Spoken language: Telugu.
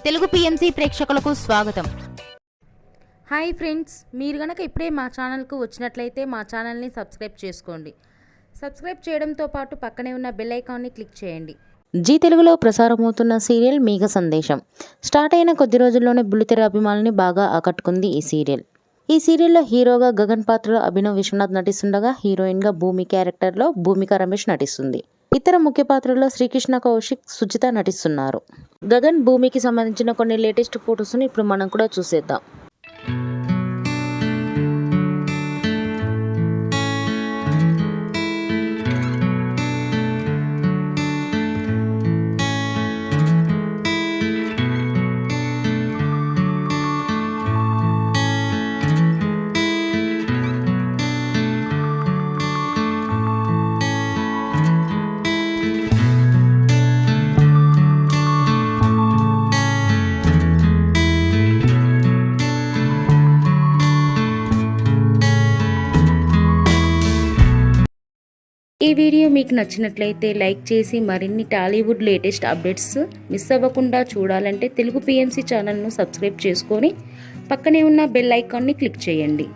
తెలుగు పిఎంసి ప్రేక్షకులకు స్వాగతం. హాయ్ ఫ్రెండ్స్, మీరు గనక ఇప్పుడే మా ఛానల్కు వచ్చినట్లయితే మా ఛానల్ని సబ్స్క్రైబ్ చేసుకోండి. సబ్స్క్రైబ్ చేయడంతో పాటు పక్కనే ఉన్న బెల్ ఐకాన్ని క్లిక్ చేయండి. జీ తెలుగులో ప్రసారమవుతున్న సీరియల్ మేఘ సందేశం స్టార్ట్ అయిన కొద్ది రోజుల్లోనే బుల్లితెర అభిమానుల్ని బాగా ఆకట్టుకుంది ఈ సీరియల్. ఈ సీరియల్లో హీరోగా గగన్ పాత్రలో అభినవ్ విశ్వనాథ్ నటిస్తుండగా హీరోయిన్గా భూమి క్యారెక్టర్లో భూమిక రమేష్ నటిస్తుంది. ఇతర ముఖ్య పాత్రల్లో శ్రీకృష్ణ కౌశిక్, సుజిత నటిస్తున్నారు. గగన్ భూమికి సంబంధించిన కొన్ని లేటెస్ట్ ఫొటోస్ని ఇప్పుడు మనం కూడా చూసేద్దాం. ఈ వీడియో మీకు నచ్చినట్లయితే లైక్ చేసి మరిన్ని టాలీవుడ్ లేటెస్ట్ అప్డేట్స్ మిస్ అవ్వకుండా చూడాలంటే తెలుగు పిఎంసి ఛానల్ను సబ్స్క్రైబ్ చేసుకొని పక్కనే ఉన్న బెల్ ఐకాన్ని క్లిక్ చేయండి.